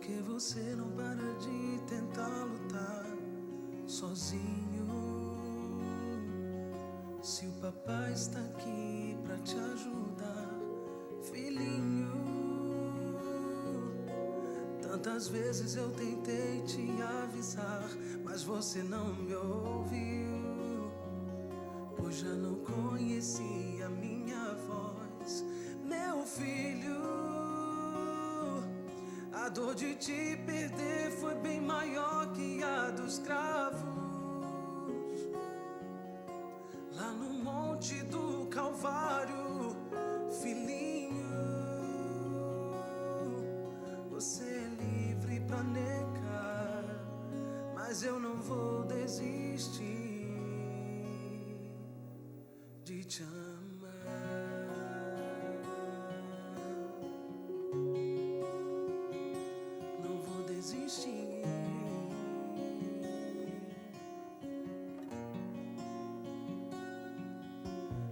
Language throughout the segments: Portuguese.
que você não para de tentar lutar sozinho? Se o papai está aqui pra te ajudar, filhinho. Tantas vezes eu tentei te avisar, mas você não me ouviu, pois já não conhecia minha voz, meu filho. A dor de te perder foi bem maior que a dos cravos, lá no monte do Calvário, filhinho. Você é livre pra negar, mas eu não vou desistir de te amar. Não vou desistir.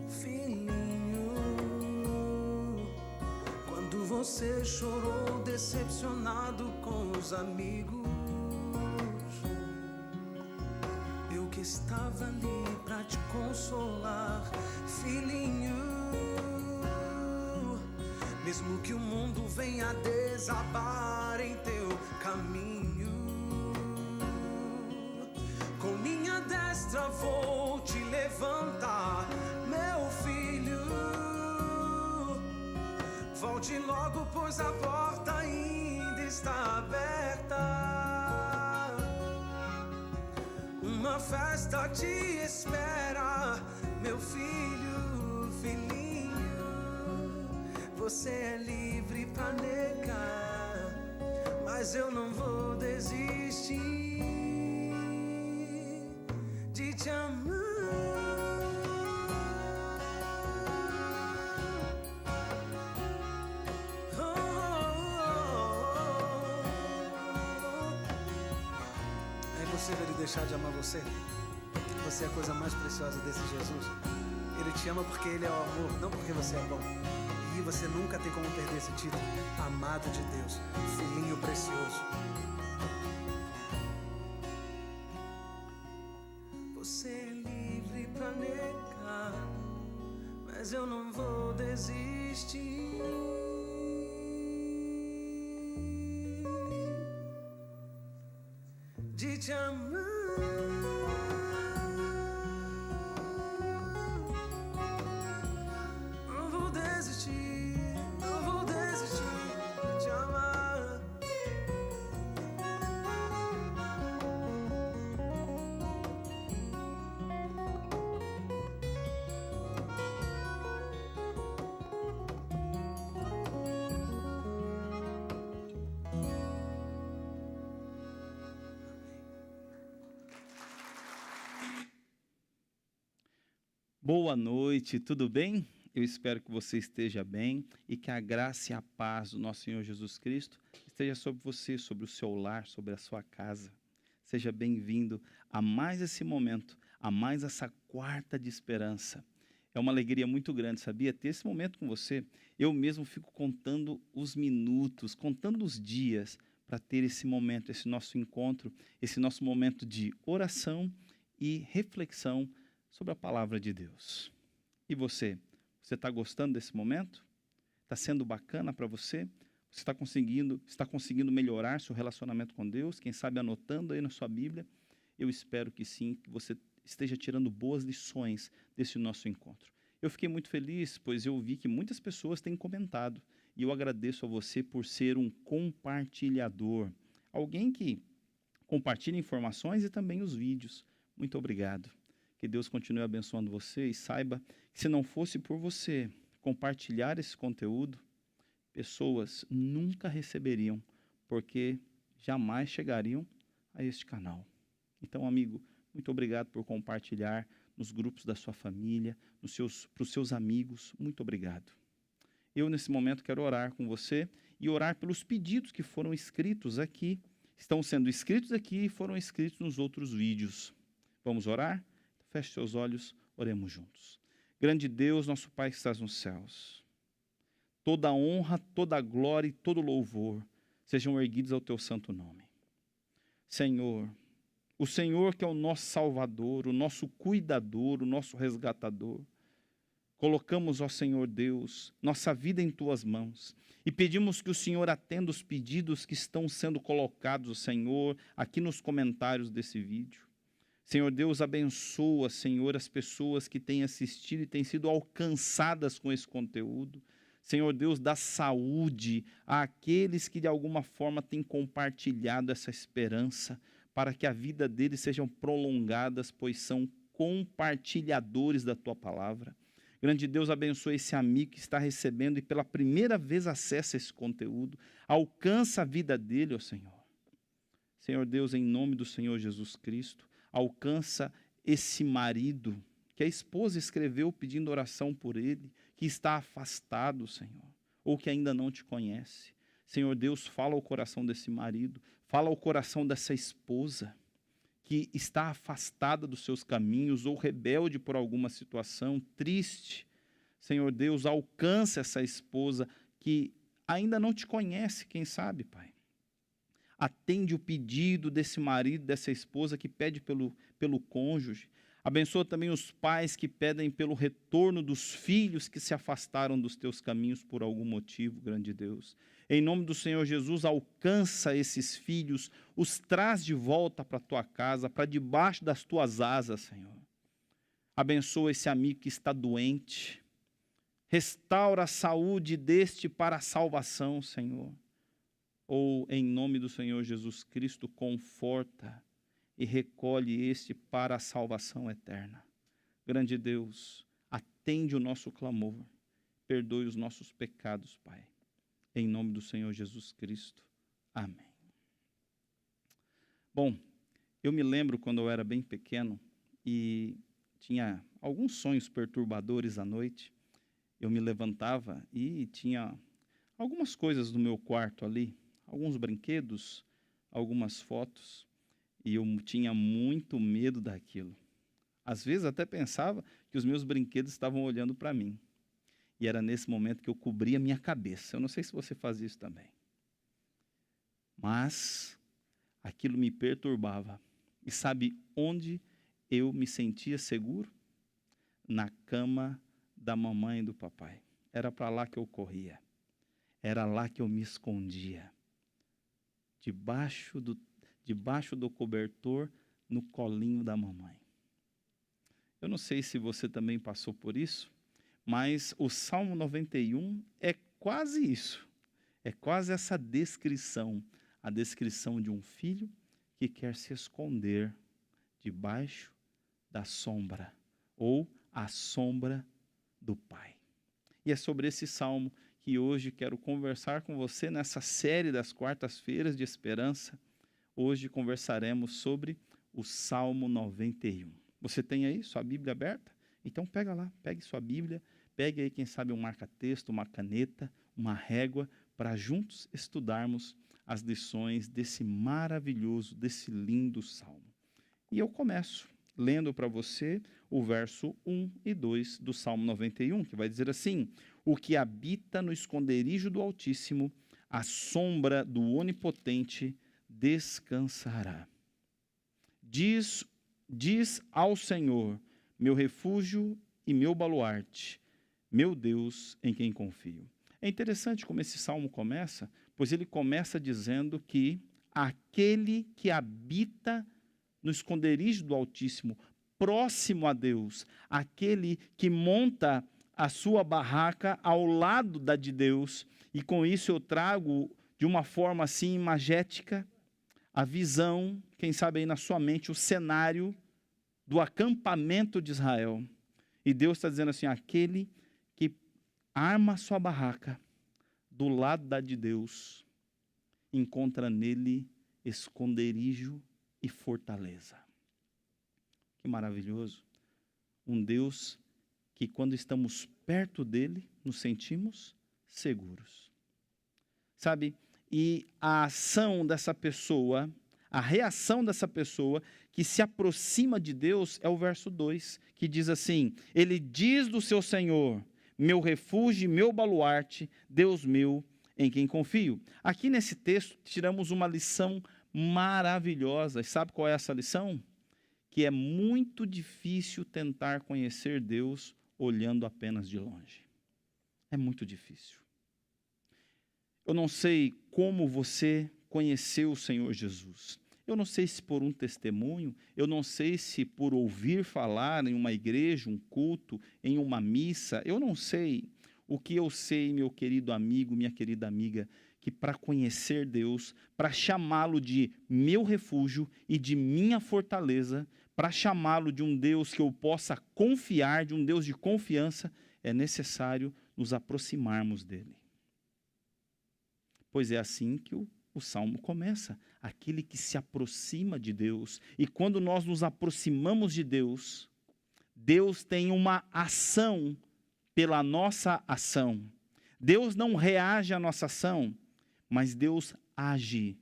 Filhinho, quando você chorou decepcionado com os amigos, eu que estava ali pra te consolar, filhinho. Mesmo que o mundo venha desabar em teu caminho, com minha destra vou te levantar, meu filho. Volte logo, pois a porta ainda está aberta. Uma festa te espera, meu filho, filhinho. Você é livre pra negar, mas eu não vou desistir de te amar. É impossível ele deixar de amar você. Você é a coisa mais preciosa desse Jesus. Ele te ama porque ele é o amor, não porque você é bom. E você nunca tem como perder esse título. Amado de Deus, filhinho precioso. Você é livre pra negar, mas eu não vou desistir de te amar. Não vou desistir, não vou desistir de te amar. Boa noite, tudo bem? Eu espero que você esteja bem e que a graça e a paz do nosso Senhor Jesus Cristo esteja sobre você, sobre o seu lar, sobre a sua casa. Seja bem-vindo a mais esse momento, a mais essa quarta de esperança. É uma alegria muito grande, sabia? Ter esse momento com você. Eu mesmo fico contando os minutos, contando os dias para ter esse momento, esse nosso encontro, esse nosso momento de oração e reflexão sobre a palavra de Deus. E você? Você está gostando desse momento? Está sendo bacana para você? Você está conseguindo melhorar seu relacionamento com Deus? Quem sabe anotando aí na sua Bíblia? Eu espero que sim, que você esteja tirando boas lições desse nosso encontro. Eu fiquei muito feliz, pois eu vi que muitas pessoas têm comentado. E eu agradeço a você por ser um compartilhador. Alguém que compartilha informações e também os vídeos. Muito obrigado. Que Deus continue abençoando você e saiba que se não fosse por você compartilhar esse conteúdo, pessoas nunca receberiam, porque jamais chegariam a este canal. Então, amigo, muito obrigado por compartilhar nos grupos da sua família, para os seus amigos. Muito obrigado. Eu, nesse momento, quero orar com você e orar pelos pedidos que foram escritos aqui, estão sendo escritos aqui e foram escritos nos outros vídeos. Vamos orar? Feche seus olhos, oremos juntos. Grande Deus, nosso Pai que estás nos céus, toda honra, toda glória e todo louvor sejam erguidos ao teu santo nome. Senhor, o Senhor que é o nosso Salvador, o nosso cuidador, o nosso resgatador, colocamos, ó Senhor Deus, nossa vida em tuas mãos e pedimos que o Senhor atenda os pedidos que estão sendo colocados, Senhor, aqui nos comentários desse vídeo. Senhor Deus, abençoa, Senhor, as pessoas que têm assistido e têm sido alcançadas com esse conteúdo. Senhor Deus, dá saúde àqueles que de alguma forma têm compartilhado essa esperança, para que a vida deles sejam prolongadas, pois são compartilhadores da tua palavra. Grande Deus, abençoe esse amigo que está recebendo e pela primeira vez acessa esse conteúdo. Alcança a vida dele, ó Senhor. Senhor Deus, em nome do Senhor Jesus Cristo, alcança esse marido que a esposa escreveu pedindo oração por ele, que está afastado, Senhor, ou que ainda não te conhece. Senhor Deus, fala ao coração desse marido, fala ao coração dessa esposa que está afastada dos seus caminhos ou rebelde por alguma situação, triste. Senhor Deus, alcança essa esposa que ainda não te conhece, quem sabe, Pai. Atende o pedido desse marido, dessa esposa que pede pelo cônjuge. Abençoa também os pais que pedem pelo retorno dos filhos que se afastaram dos teus caminhos por algum motivo, grande Deus. Em nome do Senhor Jesus, alcança esses filhos, os traz de volta para a tua casa, para debaixo das tuas asas, Senhor. Abençoa esse amigo que está doente. Restaura a saúde deste para a salvação, Senhor. Ou, em nome do Senhor Jesus Cristo, conforta e recolhe este para a salvação eterna. Grande Deus, atende o nosso clamor, perdoe os nossos pecados, Pai. Em nome do Senhor Jesus Cristo. Amém. Bom, eu me lembro quando eu era bem pequeno e tinha alguns sonhos perturbadores à noite. Eu me levantava e tinha algumas coisas no meu quarto ali, alguns brinquedos, algumas fotos, e eu tinha muito medo daquilo. Às vezes até pensava que os meus brinquedos estavam olhando para mim. E era nesse momento que eu cobria a minha cabeça. Eu não sei se você faz isso também. Mas aquilo me perturbava. E sabe onde eu me sentia seguro? Na cama da mamãe e do papai. Era para lá que eu corria. Era lá que eu me escondia. Debaixo do cobertor, no colinho da mamãe. Eu não sei se você também passou por isso, mas o Salmo 91 é quase isso. É quase essa descrição. A descrição de um filho que quer se esconder debaixo da sombra, ou a sombra do pai. E é sobre esse salmo que hoje quero conversar com você nessa série das quartas-feiras de esperança. Hoje conversaremos sobre o Salmo 91. Você tem aí sua Bíblia aberta? Então pega lá, pegue sua Bíblia, pegue aí, quem sabe, um marca-texto, uma caneta, uma régua, para juntos estudarmos as lições desse maravilhoso, desse lindo salmo. E eu começo lendo para você o verso 1 e 2 do Salmo 91, que vai dizer assim: o que habita no esconderijo do Altíssimo, à sombra do Onipotente, descansará. Diz ao Senhor, meu refúgio e meu baluarte, meu Deus em quem confio. É interessante como esse salmo começa, pois ele começa dizendo que aquele que habita no esconderijo do Altíssimo, próximo a Deus, aquele que monta a sua barraca ao lado da de Deus, e com isso eu trago de uma forma assim imagética a visão, quem sabe aí na sua mente, o cenário do acampamento de Israel. E Deus está dizendo assim, aquele que arma a sua barraca do lado da de Deus, encontra nele esconderijo e fortaleza. Que maravilhoso. Um Deus que quando estamos perto dele, nos sentimos seguros. Sabe? E a ação dessa pessoa, a reação dessa pessoa que se aproxima de Deus é o verso 2, que diz assim: ele diz do seu Senhor, meu refúgio e meu baluarte, Deus meu em quem confio. Aqui nesse texto, tiramos uma lição maravilhosa. E sabe qual é essa lição? Que é muito difícil tentar conhecer Deus olhando apenas de longe. É muito difícil. Eu não sei como você conheceu o Senhor Jesus. Eu não sei se por um testemunho, eu não sei se por ouvir falar em uma igreja, um culto, em uma missa, eu não sei. O que eu sei, meu querido amigo, minha querida amiga, que para conhecer Deus, para chamá-lo de meu refúgio e de minha fortaleza, para chamá-lo de um Deus que eu possa confiar, de um Deus de confiança, é necessário nos aproximarmos dele. Pois é assim que o Salmo começa, aquele que se aproxima de Deus. E quando nós nos aproximamos de Deus, Deus tem uma ação pela nossa ação. Deus não reage à nossa ação, mas Deus age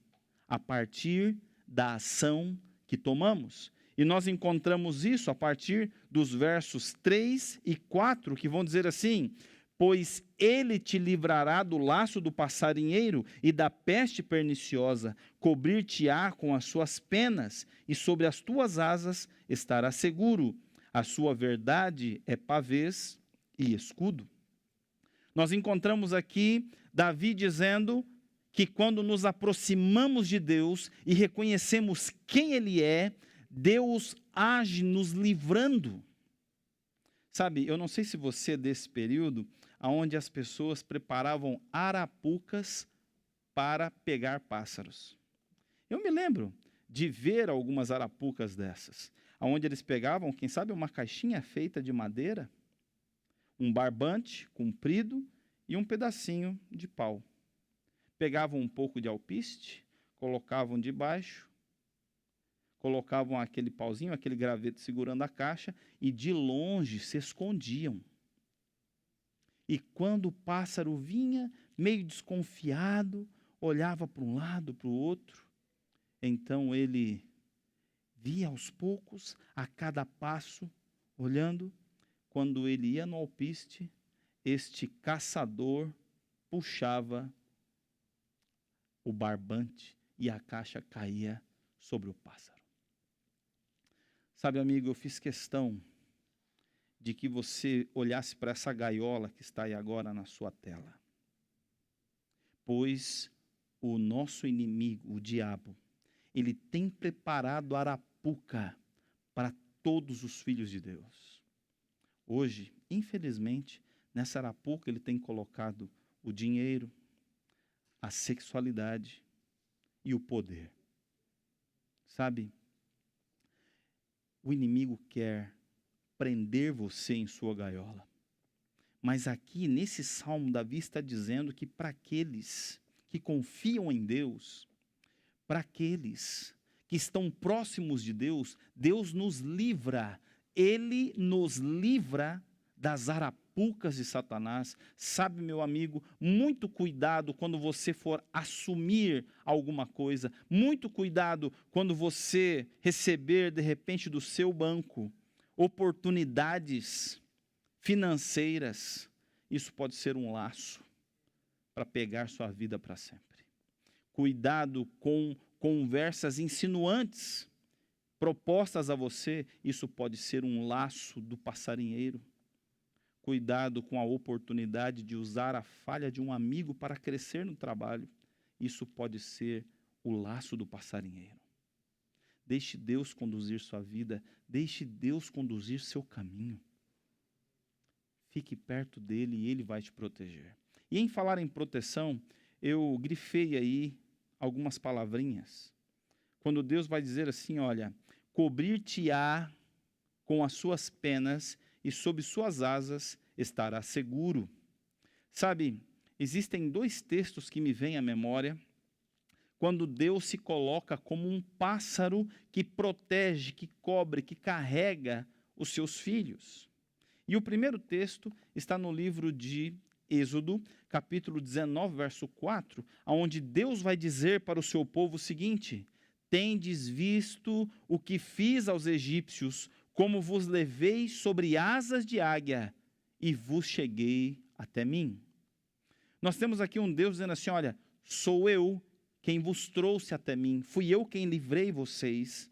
a partir da ação que tomamos. E nós encontramos isso a partir dos versos 3 e 4, que vão dizer assim: pois ele te livrará do laço do passarinheiro e da peste perniciosa, cobrir-te-á com as suas penas, e sobre as tuas asas estará seguro. A sua verdade é pavês e escudo. Nós encontramos aqui Davi dizendo que quando nos aproximamos de Deus e reconhecemos quem Ele é, Deus age nos livrando. Sabe, eu não sei se você é desse período onde as pessoas preparavam arapucas para pegar pássaros. Eu me lembro de ver algumas arapucas dessas, onde eles pegavam, quem sabe, uma caixinha feita de madeira, um barbante comprido e um pedacinho de pau. Pegavam um pouco de alpiste, colocavam debaixo, colocavam aquele pauzinho, aquele graveto segurando a caixa e de longe se escondiam. E quando o pássaro vinha, meio desconfiado, olhava para um lado, para o outro, então ele via aos poucos, a cada passo, olhando. Quando ele ia no alpiste, este caçador puxava o barbante e a caixa caía sobre o pássaro. Sabe, amigo, eu fiz questão de que você olhasse para essa gaiola que está aí agora na sua tela. Pois o nosso inimigo, o diabo, ele tem preparado arapuca para todos os filhos de Deus. Hoje, infelizmente, nessa arapuca ele tem colocado o dinheiro, a sexualidade e o poder. Sabe, o inimigo quer prender você em sua gaiola. Mas aqui, nesse salmo, Davi está dizendo que para aqueles que confiam em Deus, para aqueles que estão próximos de Deus, Deus nos livra. Ele nos livra das arapucas de Satanás. Sabe, meu amigo, muito cuidado quando você for assumir alguma coisa. Muito cuidado quando você receber, de repente, do seu banco, oportunidades financeiras. Isso pode ser um laço para pegar sua vida para sempre. Cuidado com conversas insinuantes propostas a você, isso pode ser um laço do passarinheiro. Cuidado com a oportunidade de usar a falha de um amigo para crescer no trabalho. Isso pode ser o laço do passarinheiro. Deixe Deus conduzir sua vida, deixe Deus conduzir seu caminho. Fique perto dele e ele vai te proteger. E em falar em proteção, eu grifei aí algumas palavrinhas. Quando Deus vai dizer assim, olha, cobrir-te-á com as suas penas e sob suas asas estará seguro. Sabe, existem dois textos que me vêm à memória, quando Deus se coloca como um pássaro que protege, que cobre, que carrega os seus filhos. E o primeiro texto está no livro de Êxodo, capítulo 19, verso 4, onde Deus vai dizer para o seu povo o seguinte: tendes visto o que fiz aos egípcios, como vos levei sobre asas de águia, e vos cheguei até mim. Nós temos aqui um Deus dizendo assim, olha, sou eu quem vos trouxe até mim, fui eu quem livrei vocês,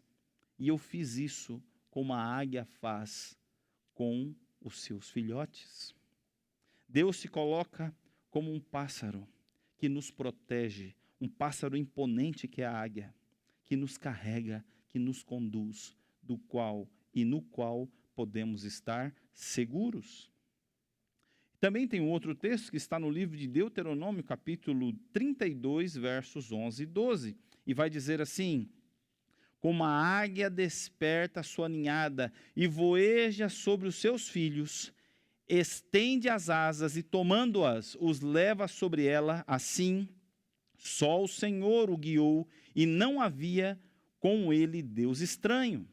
e eu fiz isso como a águia faz com os seus filhotes. Deus se coloca como um pássaro que nos protege, um pássaro imponente que é a águia, que nos carrega, que nos conduz, no qual podemos estar seguros. Também tem um outro texto que está no livro de Deuteronômio, capítulo 32, versos 11 e 12, e vai dizer assim: como a águia desperta a sua ninhada e voeja sobre os seus filhos, estende as asas e tomando-as, os leva sobre ela, assim, só o Senhor o guiou e não havia com ele Deus estranho.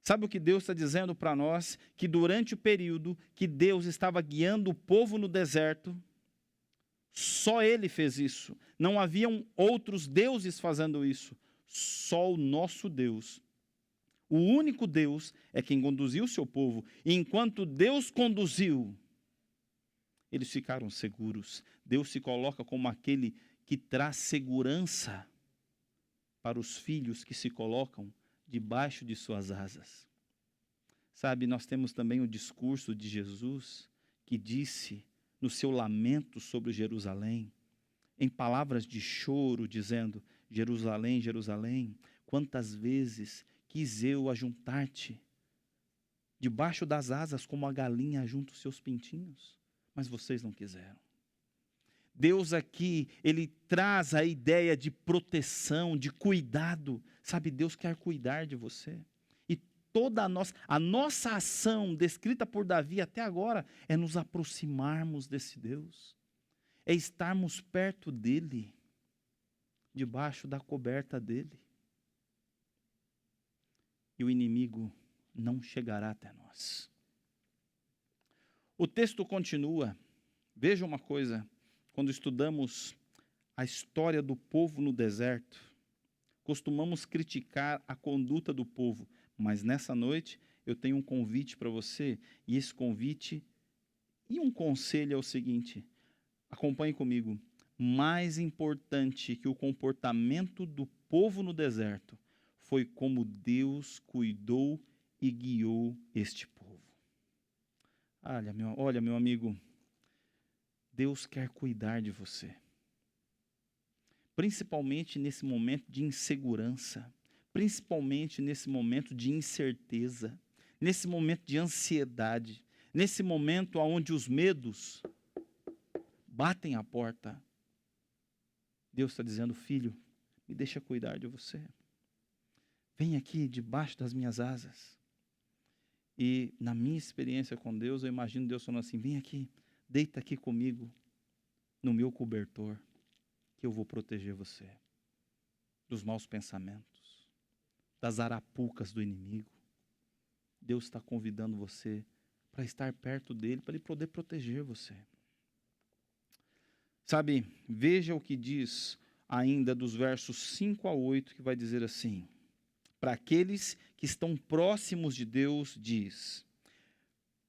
Sabe o que Deus está dizendo para nós? Que durante o período que Deus estava guiando o povo no deserto, só Ele fez isso. Não haviam outros deuses fazendo isso. Só o nosso Deus. O único Deus é quem conduziu o seu povo. E enquanto Deus conduziu, eles ficaram seguros. Deus se coloca como aquele que traz segurança para os filhos que se colocam debaixo de suas asas. Sabe, nós temos também o discurso de Jesus, que disse no seu lamento sobre Jerusalém, em palavras de choro, dizendo: Jerusalém, Jerusalém, quantas vezes quis eu ajuntar-te debaixo das asas como a galinha junta os seus pintinhos, mas vocês não quiseram. Deus aqui, Ele traz a ideia de proteção, de cuidado. Sabe, Deus quer cuidar de você. E toda a nossa ação, descrita por Davi até agora, é nos aproximarmos desse Deus. É estarmos perto dEle, debaixo da coberta dEle. E o inimigo não chegará até nós. O texto continua. Veja uma coisa. Quando estudamos a história do povo no deserto, costumamos criticar a conduta do povo, mas nessa noite eu tenho um convite para você, e esse convite e um conselho é o seguinte: acompanhe comigo. Mais importante que o comportamento do povo no deserto foi como Deus cuidou e guiou este povo. Olha, meu amigo, Deus quer cuidar de você, principalmente nesse momento de insegurança, principalmente nesse momento de incerteza, nesse momento de ansiedade, nesse momento onde os medos batem a porta. Deus está dizendo: filho, me deixa cuidar de você. Vem aqui debaixo das minhas asas. E na minha experiência com Deus, eu imagino Deus falando assim: vem aqui, deita aqui comigo, no meu cobertor, que eu vou proteger você dos maus pensamentos, das arapucas do inimigo. Deus está convidando você para estar perto dele, para ele poder proteger você. Sabe, veja o que diz ainda dos versos 5 a 8, que vai dizer assim: para aqueles que estão próximos de Deus, diz: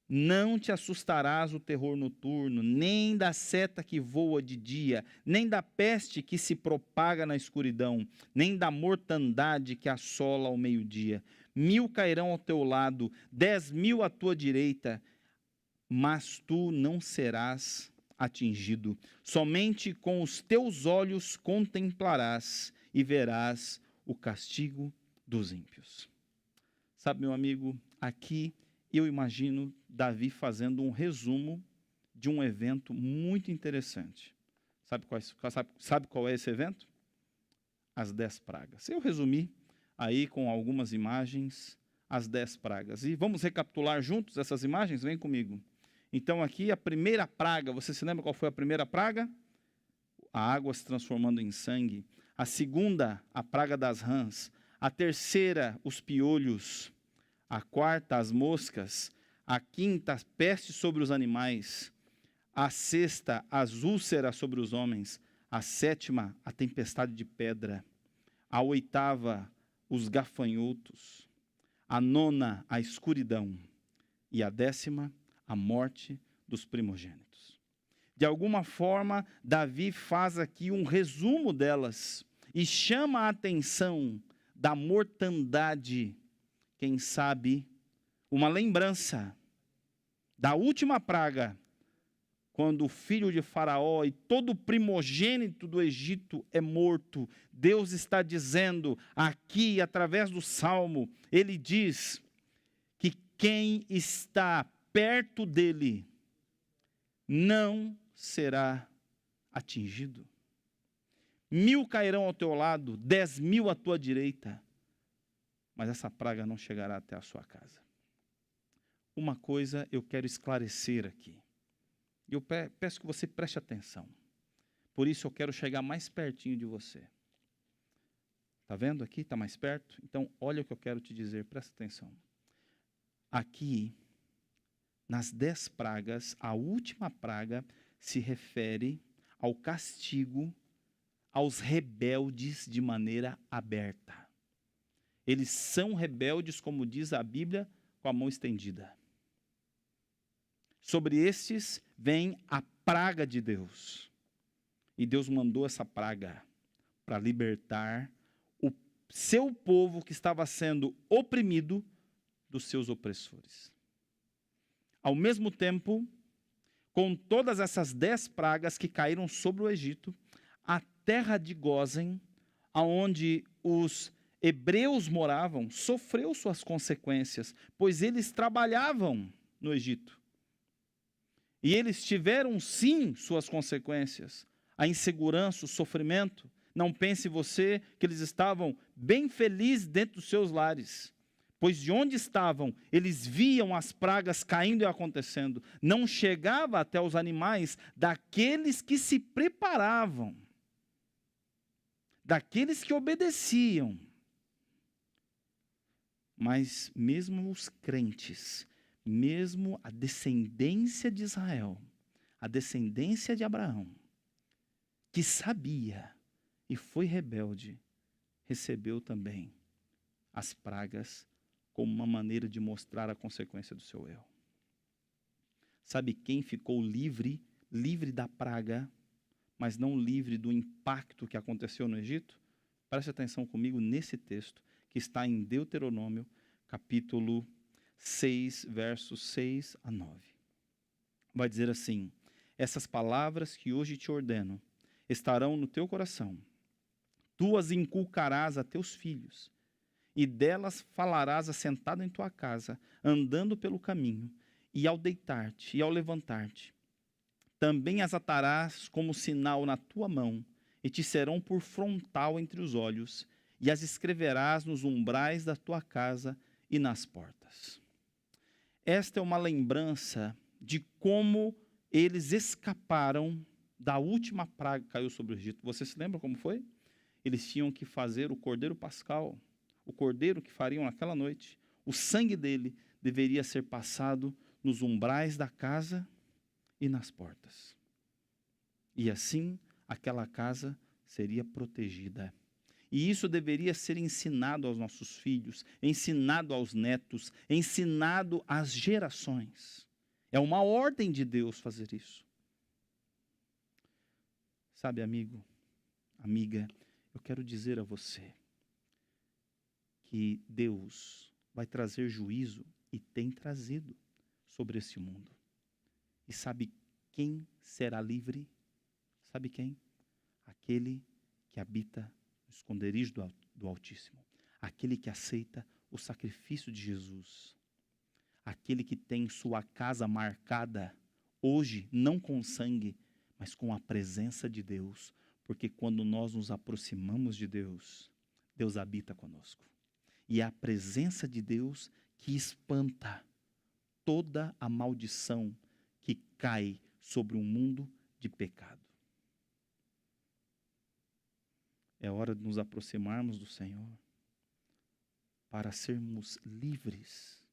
não te assustarás o terror noturno, nem da seta que voa de dia, nem da peste que se propaga na escuridão, nem da mortandade que assola ao meio-dia. 1000 cairão ao teu lado, 10.000 à tua direita, mas tu não serás atingido. Somente com os teus olhos contemplarás e verás o castigo dos ímpios. Sabe, meu amigo, aqui eu imagino Davi fazendo um resumo de um evento muito interessante. Sabe qual é esse evento? As 10 pragas. Eu resumi aí com algumas imagens as 10 pragas. E vamos recapitular juntos essas imagens? Vem comigo. Então aqui a primeira praga, você se lembra qual foi a primeira praga? A água se transformando em sangue. A segunda, a praga das rãs. A terceira, os piolhos. A quarta, as moscas. A quinta, a peste sobre os animais. A sexta, as úlceras sobre os homens. A sétima, a tempestade de pedra. A oitava, os gafanhotos. A nona, a escuridão. E a 10ª, a morte dos primogênitos. De alguma forma, Davi faz aqui um resumo delas e chama a atenção da mortandade, quem sabe, uma lembrança da última praga, quando o filho de Faraó e todo primogênito do Egito é morto. Deus está dizendo aqui, através do Salmo, ele diz que quem está perto dele não será atingido. 1000 cairão ao teu lado, 10.000 à tua direita, mas essa praga não chegará até a sua casa. Uma coisa eu quero esclarecer aqui. Eu peço que você preste atenção. Por isso eu quero chegar mais pertinho de você. Está vendo aqui? Está mais perto? Então, olha o que eu quero te dizer, presta atenção. Aqui, nas 10 pragas, a última praga se refere ao castigo aos rebeldes de maneira aberta. Eles são rebeldes, como diz a Bíblia, com a mão estendida. Sobre estes vem a praga de Deus. E Deus mandou essa praga para libertar o seu povo que estava sendo oprimido dos seus opressores. Ao mesmo tempo, com todas essas 10 pragas que caíram sobre o Egito, a terra de Gósen, aonde os hebreus moravam, sofreu suas consequências, pois eles trabalhavam no Egito. E eles tiveram, sim, suas consequências. A insegurança, o sofrimento. Não pense você que eles estavam bem felizes dentro dos seus lares. Pois de onde estavam, eles viam as pragas caindo e acontecendo. Não chegava até os animais daqueles que se preparavam. Daqueles que obedeciam. Mas mesmo os crentes, mesmo a descendência de Israel, a descendência de Abraão, que sabia e foi rebelde, recebeu também as pragas como uma maneira de mostrar a consequência do seu erro. Sabe quem ficou livre da praga, mas não livre do impacto que aconteceu no Egito? Preste atenção comigo nesse texto, que está em Deuteronômio, capítulo 6, versos 6 a 9. Vai dizer assim: essas palavras que hoje te ordeno estarão no teu coração. Tu as inculcarás a teus filhos, e delas falarás assentado em tua casa, andando pelo caminho, e ao deitar-te e ao levantar-te. Também as atarás como sinal na tua mão, e te serão por frontal entre os olhos, e as escreverás nos umbrais da tua casa e nas portas. Esta é uma lembrança de como eles escaparam da última praga que caiu sobre o Egito. Você se lembra como foi? Eles tinham que fazer o cordeiro pascal, o cordeiro que fariam naquela noite. O sangue dele deveria ser passado nos umbrais da casa e nas portas. E assim, aquela casa seria protegida. E isso deveria ser ensinado aos nossos filhos, ensinado aos netos, ensinado às gerações. É uma ordem de Deus fazer isso. Sabe, amigo, amiga, eu quero dizer a você que Deus vai trazer juízo e tem trazido sobre esse mundo. E sabe quem será livre? Sabe quem? Aquele que habita no esconderijo do Altíssimo. Aquele que aceita o sacrifício de Jesus. Aquele que tem sua casa marcada hoje, não com sangue, mas com a presença de Deus. Porque quando nós nos aproximamos de Deus, Deus habita conosco. E é a presença de Deus que espanta toda a maldição que cai sobre um mundo de pecado. É hora de nos aproximarmos do Senhor para sermos livres,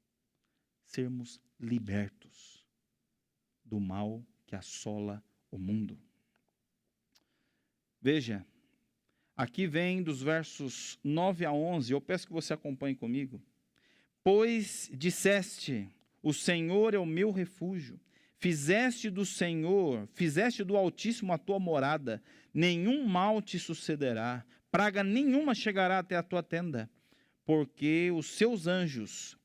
sermos libertos do mal que assola o mundo. Veja, aqui vem dos versos 9 a 11, eu peço que você acompanhe comigo. Pois disseste, o Senhor é o meu refúgio, Fizeste do Senhor, fizeste do Altíssimo a tua morada, nenhum mal te sucederá, praga nenhuma chegará até a tua tenda, porque aos seus anjos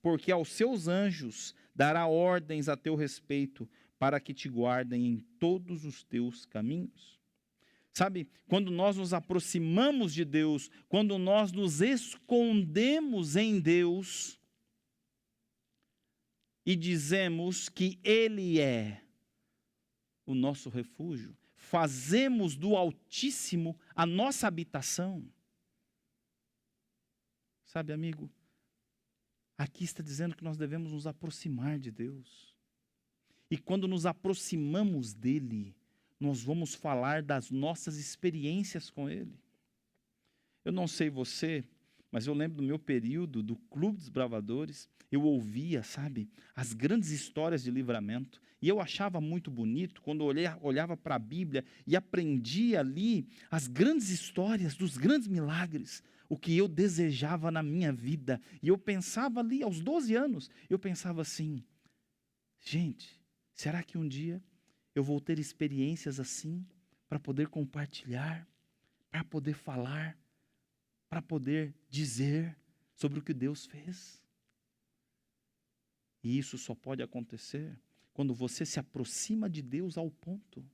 dará ordens a teu respeito, para que te guardem em todos os teus caminhos. Sabe, quando nós nos aproximamos de Deus, quando nós nos escondemos em Deus, e dizemos que Ele é o nosso refúgio, fazemos do Altíssimo a nossa habitação. Sabe, amigo, aqui está dizendo que nós devemos nos aproximar de Deus. E quando nos aproximamos dEle, nós vamos falar das nossas experiências com Ele. Eu não sei você, mas eu lembro do meu período do Clube dos Bravadores, eu ouvia, sabe, as grandes histórias de livramento, e eu achava muito bonito quando eu olhava para a Bíblia e aprendia ali as grandes histórias dos grandes milagres, o que eu desejava na minha vida. E eu pensava ali, aos 12 anos, eu pensava assim, gente, será que um dia eu vou ter experiências assim, para poder compartilhar, para poder falar, para poder dizer sobre o que Deus fez? E isso só pode acontecer quando você se aproxima de Deus ao ponto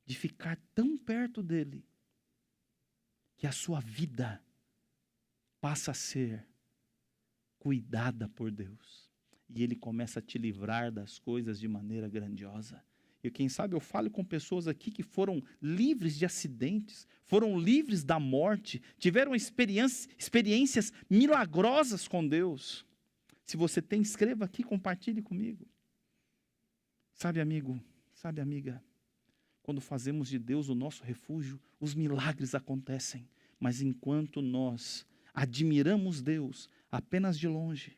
de ficar tão perto dEle, que a sua vida passa a ser cuidada por Deus. E Ele começa a te livrar das coisas de maneira grandiosa. E quem sabe eu falo com pessoas aqui que foram livres de acidentes, foram livres da morte, tiveram experiências milagrosas com Deus. Se você tem, escreva aqui, compartilhe comigo. Sabe, amigo, sabe, amiga, quando fazemos de Deus o nosso refúgio, os milagres acontecem. Mas enquanto nós admiramos Deus apenas de longe,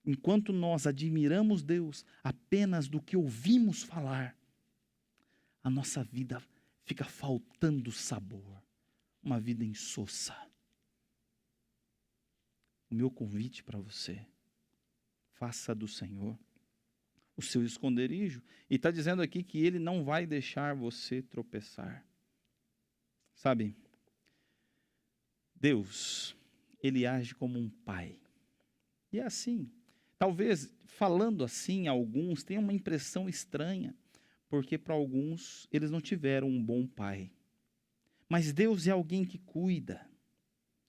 enquanto nós admiramos Deus apenas do que ouvimos falar, a nossa vida fica faltando sabor, uma vida insossa. O meu convite para você, faça do Senhor o seu esconderijo. E está dizendo aqui que Ele não vai deixar você tropeçar. Sabe, Deus, Ele age como um pai. E é assim. Talvez, falando assim, alguns tenham uma impressão estranha, porque para alguns eles não tiveram um bom pai. Mas Deus é alguém que cuida,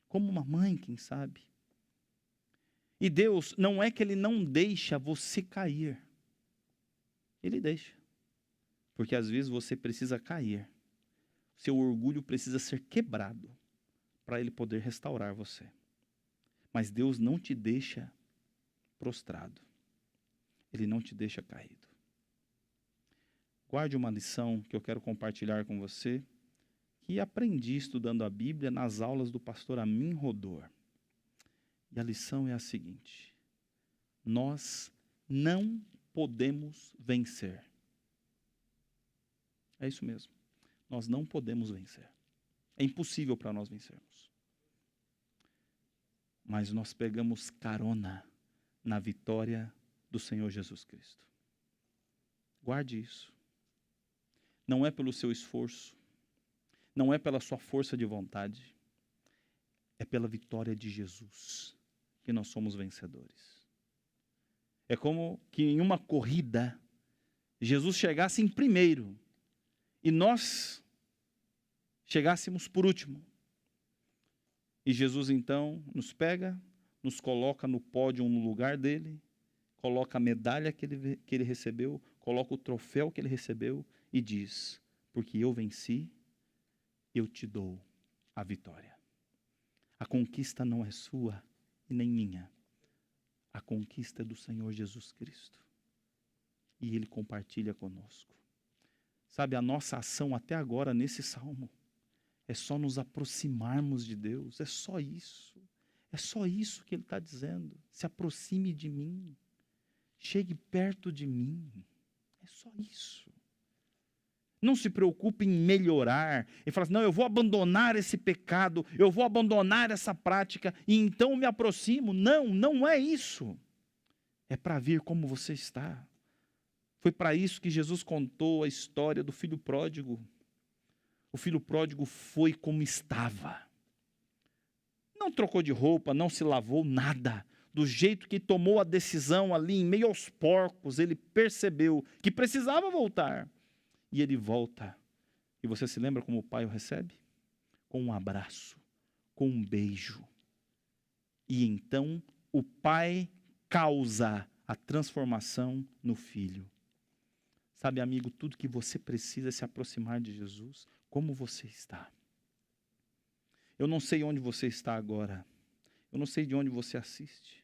como uma mãe, quem sabe. E Deus, não é que Ele não deixa você cair. Ele deixa. Porque às vezes você precisa cair. Seu orgulho precisa ser quebrado para Ele poder restaurar você. Mas Deus não te deixa prostrado. Ele não te deixa caído. Guarde uma lição que eu quero compartilhar com você, que aprendi estudando a Bíblia nas aulas do pastor Amin Rodor. E a lição é a seguinte: nós não podemos vencer. É isso mesmo. Nós não podemos vencer. É impossível para nós vencermos. Mas nós pegamos carona na vitória do Senhor Jesus Cristo. Guarde isso. Não é pelo seu esforço, não é pela sua força de vontade, é pela vitória de Jesus que nós somos vencedores. É como que em uma corrida, Jesus chegasse em primeiro e nós chegássemos por último. E Jesus então nos pega, nos coloca no pódio no lugar dele, coloca a medalha que ele recebeu, coloca o troféu que ele recebeu e diz: porque eu venci, eu te dou a vitória. A conquista não é sua e nem minha. A conquista é do Senhor Jesus Cristo. E Ele compartilha conosco. Sabe, a nossa ação até agora nesse salmo é só nos aproximarmos de Deus. É só isso. É só isso que Ele está dizendo. Se aproxime de mim. Chegue perto de mim. É só isso. Não se preocupe em melhorar. E fala assim, não, eu vou abandonar esse pecado, eu vou abandonar essa prática e então me aproximo. Não, não é isso. É para vir como você está. Foi para isso que Jesus contou a história do filho pródigo. O filho pródigo foi como estava. Não trocou de roupa, não se lavou, nada. Do jeito que tomou a decisão ali, em meio aos porcos, ele percebeu que precisava voltar. E ele volta. E você se lembra como o pai o recebe? Com um abraço, com um beijo. E então o pai causa a transformação no filho. Sabe, amigo, tudo que você precisa é se aproximar de Jesus. Como você está? Eu não sei onde você está agora. Eu não sei de onde você assiste.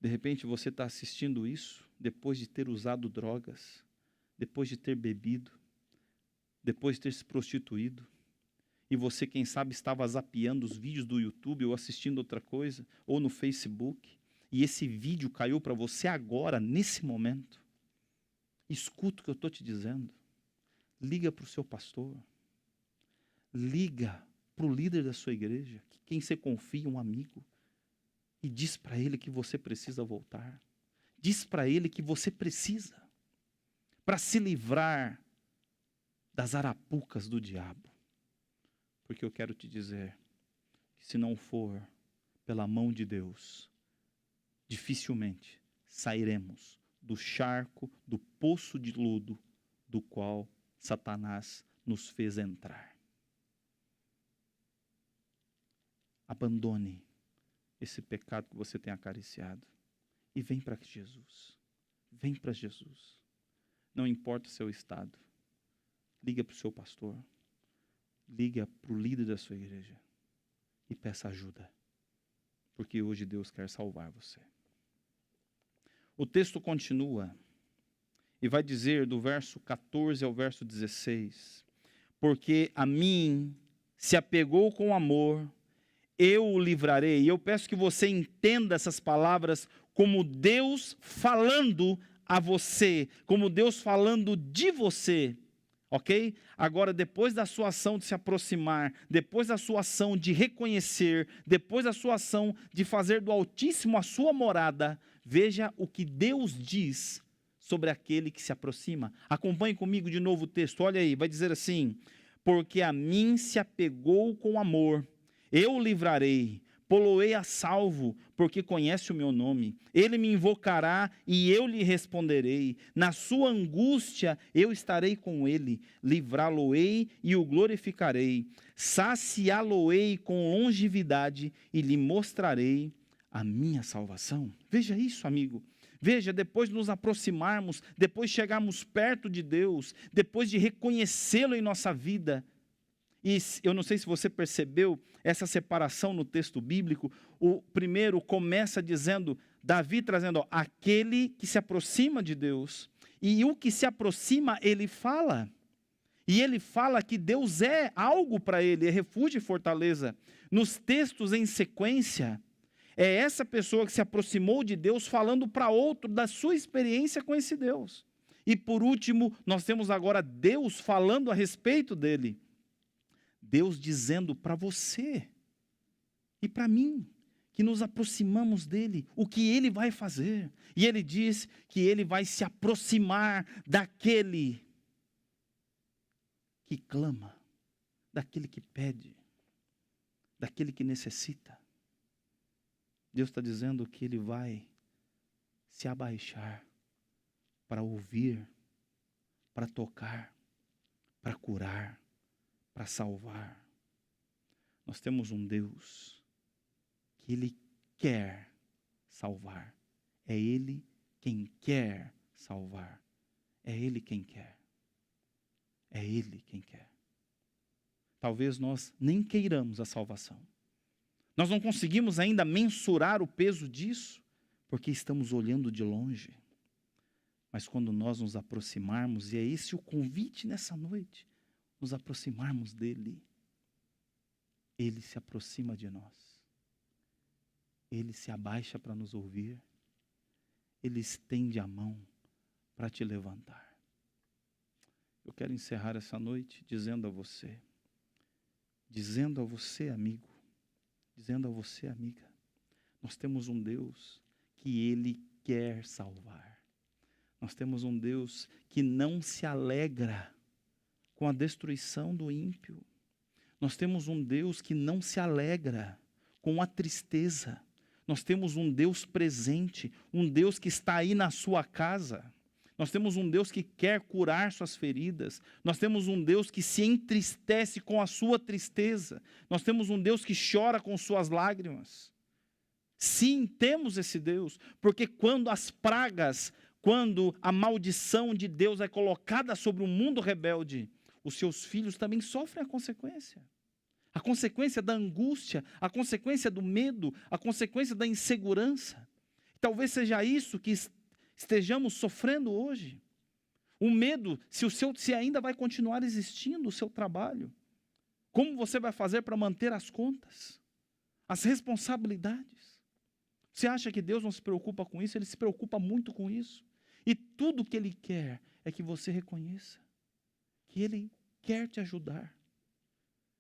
De repente você está assistindo isso depois de ter usado drogas, depois de ter bebido, depois de ter se prostituído. E você, quem sabe, estava zapeando os vídeos do YouTube ou assistindo outra coisa, ou no Facebook. E esse vídeo caiu para você agora, nesse momento. Escuta o que eu estou te dizendo. Liga para o seu pastor. Liga para o líder da sua igreja, quem você confia, um amigo. E diz para ele que você precisa voltar. Diz para ele que você precisa. Para se livrar das arapucas do diabo. Porque eu quero te dizer que se não for pela mão de Deus, dificilmente sairemos do charco, do poço de lodo, do qual Satanás nos fez entrar. Abandone esse pecado que você tem acariciado e vem para Jesus. Vem para Jesus. Não importa o seu estado. Liga para o seu pastor. Liga para o líder da sua igreja e peça ajuda. Porque hoje Deus quer salvar você. O texto continua e vai dizer do verso 14 ao verso 16: porque a mim se apegou com amor, eu o livrarei. E eu peço que você entenda essas palavras como Deus falando a você, como Deus falando de você. Ok? Agora, depois da sua ação de se aproximar, depois da sua ação de reconhecer, depois da sua ação de fazer do Altíssimo a sua morada, veja o que Deus diz sobre aquele que se aproxima. Acompanhe comigo de novo o texto, olha aí, vai dizer assim: porque a mim se apegou com amor, eu o livrarei, pô-lo-ei a salvo, porque conhece o meu nome. Ele me invocará e eu lhe responderei. Na sua angústia eu estarei com ele. Livrá-lo-ei e o glorificarei. Saciá-lo-ei com longevidade e lhe mostrarei a minha salvação. Veja isso, amigo. Veja, depois de nos aproximarmos, depois de chegarmos perto de Deus, depois de reconhecê-lo em nossa vida. E eu não sei se você percebeu essa separação no texto bíblico. O primeiro começa dizendo, Davi trazendo, aquele que se aproxima de Deus. E o que se aproxima, ele fala. E ele fala que Deus é algo para ele, é refúgio e fortaleza. Nos textos em sequência, é essa pessoa que se aproximou de Deus falando para outro da sua experiência com esse Deus. E por último, nós temos agora Deus falando a respeito dele. Deus dizendo para você e para mim, que nos aproximamos dele, o que ele vai fazer. E ele diz que ele vai se aproximar daquele que clama, daquele que pede, daquele que necessita. Deus está dizendo que ele vai se abaixar para ouvir, para tocar, para curar, para salvar. Nós temos um Deus que ele quer salvar. É ele quem quer salvar. É ele quem quer. É ele quem quer. Talvez nós nem queiramos a salvação. Nós não conseguimos ainda mensurar o peso disso, porque estamos olhando de longe. Mas quando nós nos aproximarmos, e é esse o convite nessa noite, nos aproximarmos dele, ele se aproxima de nós. Ele se abaixa para nos ouvir. Ele estende a mão para te levantar. Eu quero encerrar essa noite dizendo a você, amigo, dizendo a você, amiga, nós temos um Deus que ele quer salvar. Nós temos um Deus que não se alegra com a destruição do ímpio. Nós temos um Deus que não se alegra com a tristeza. Nós temos um Deus presente, um Deus que está aí na sua casa. Nós temos um Deus que quer curar suas feridas. Nós temos um Deus que se entristece com a sua tristeza. Nós temos um Deus que chora com suas lágrimas. Sim, temos esse Deus, porque quando as pragas, quando a maldição de Deus é colocada sobre o mundo rebelde, os seus filhos também sofrem a consequência. A consequência da angústia, a consequência do medo, a consequência da insegurança. Talvez seja isso que estejamos sofrendo hoje. O medo, se ainda vai continuar existindo o seu trabalho. Como você vai fazer para manter as contas? As responsabilidades? Você acha que Deus não se preocupa com isso? Ele se preocupa muito com isso. E tudo que Ele quer é que você reconheça que Ele quer te ajudar.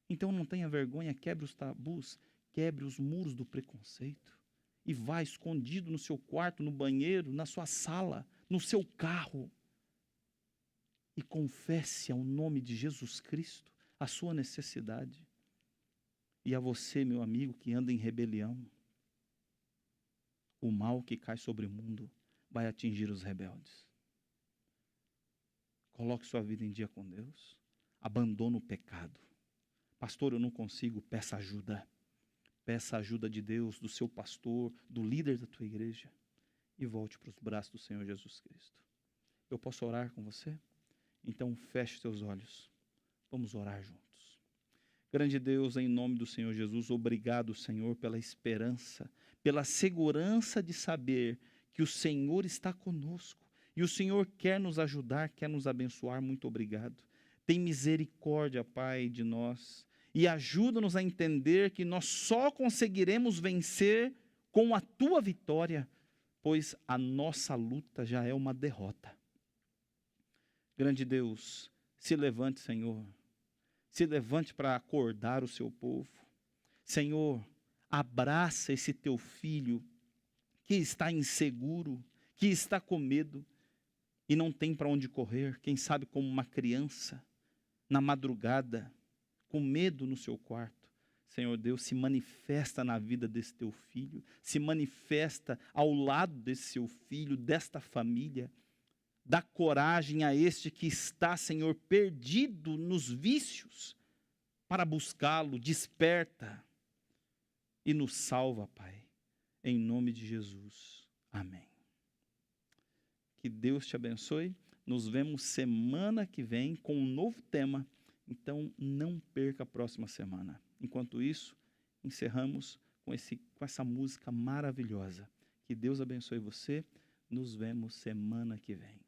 Então não tenha vergonha, quebre os tabus, quebre os muros do preconceito. E vá escondido no seu quarto, no banheiro, na sua sala, no seu carro. E confesse ao nome de Jesus Cristo a sua necessidade. E a você, meu amigo, que anda em rebelião, o mal que cai sobre o mundo vai atingir os rebeldes. Coloque sua vida em dia com Deus. Abandone o pecado. Pastor, eu não consigo, peça ajuda. Peça a ajuda de Deus, do seu pastor, do líder da tua igreja. E volte para os braços do Senhor Jesus Cristo. Eu posso orar com você? Então feche seus olhos. Vamos orar juntos. Grande Deus, em nome do Senhor Jesus, obrigado, Senhor, pela esperança, pela segurança de saber que o Senhor está conosco. E o Senhor quer nos ajudar, quer nos abençoar. Muito obrigado. Tem misericórdia, Pai, de nós. E ajuda-nos a entender que nós só conseguiremos vencer com a Tua vitória, pois a nossa luta já é uma derrota. Grande Deus, se levante, Senhor. Se levante para acordar o seu povo. Senhor, abraça esse teu filho que está inseguro, que está com medo e não tem para onde correr, quem sabe como uma criança, na madrugada, com medo no seu quarto. Senhor Deus, se manifesta na vida desse teu filho, se manifesta ao lado desse seu filho, desta família. Dá coragem a este que está, Senhor, perdido nos vícios, para buscá-lo, desperta e nos salva, Pai, em nome de Jesus. Amém. Que Deus te abençoe. Nos vemos semana que vem com um novo tema. Então, não perca a próxima semana. Enquanto isso, encerramos com essa música maravilhosa. Que Deus abençoe você. Nos vemos semana que vem.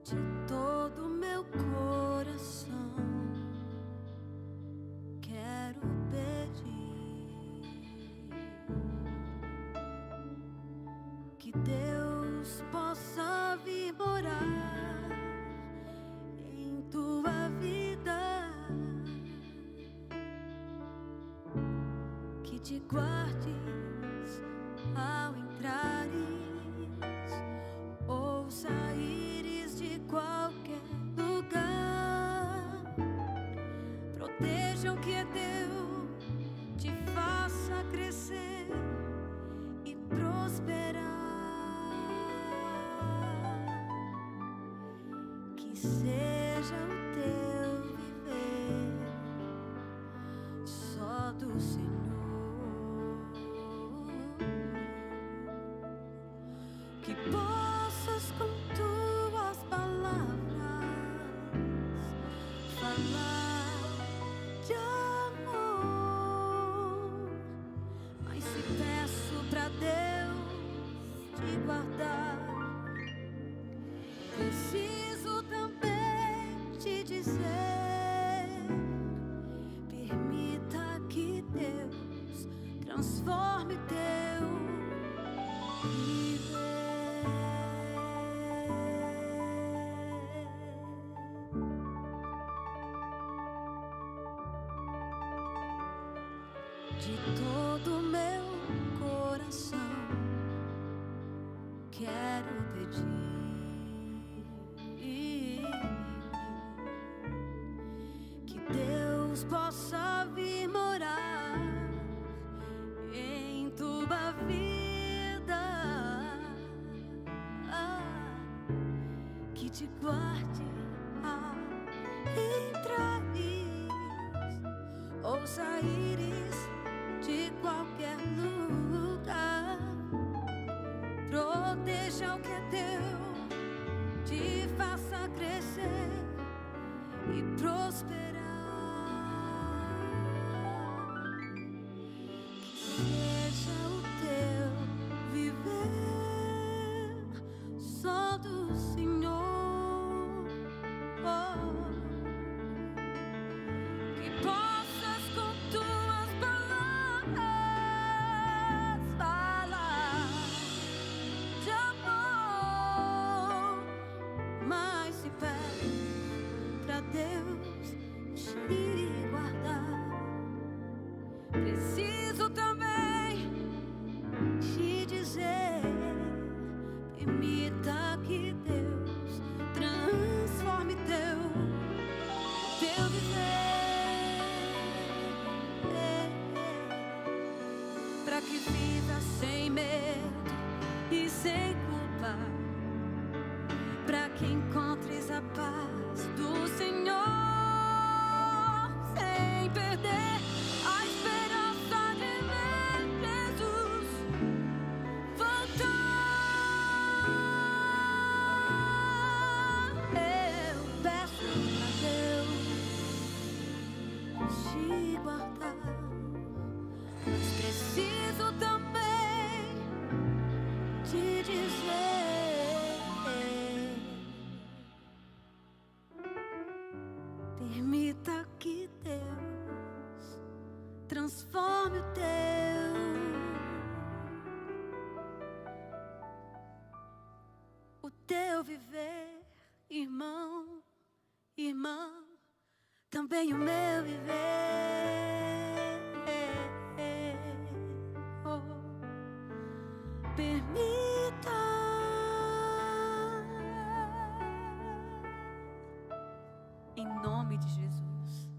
De todo meu coração quero pedir que Deus possa vir morar em tua vida, que te guardes ao entrares ou saíres de qualquer lugar. Proteja o que é teu, te faça crescer e prosperar. Que seja o teu viver só do Senhor. Que possas com tuas palavras falar de amor. Mas se peço pra Deus te guardar, preciso também te dizer: permita que Deus transforme teu viver. De todo meu coração quero pedir que Deus possa vir morar em tua vida, que te guarde ao entrares ou saíres de qualquer lugar. Proteja o que é teu, te faça crescer e prosperar. Que seja o teu viver só do Senhor. Que possas com tuas palavras falar de amor, mas se pede pra Deus te guardar. Preciso também te dizer, permita que Deus transforme teu viver, pra que viva sem medo e sem culpa, pra que encontres a paz do Senhor, sem perder a esperança de ver Jesus voltar. Eu peço pra Deus te guardar, mas preciso também te dizer, permita que Deus transforme o teu viver, irmão, irmã, também o meu viver. Oh, permita, em nome de Jesus.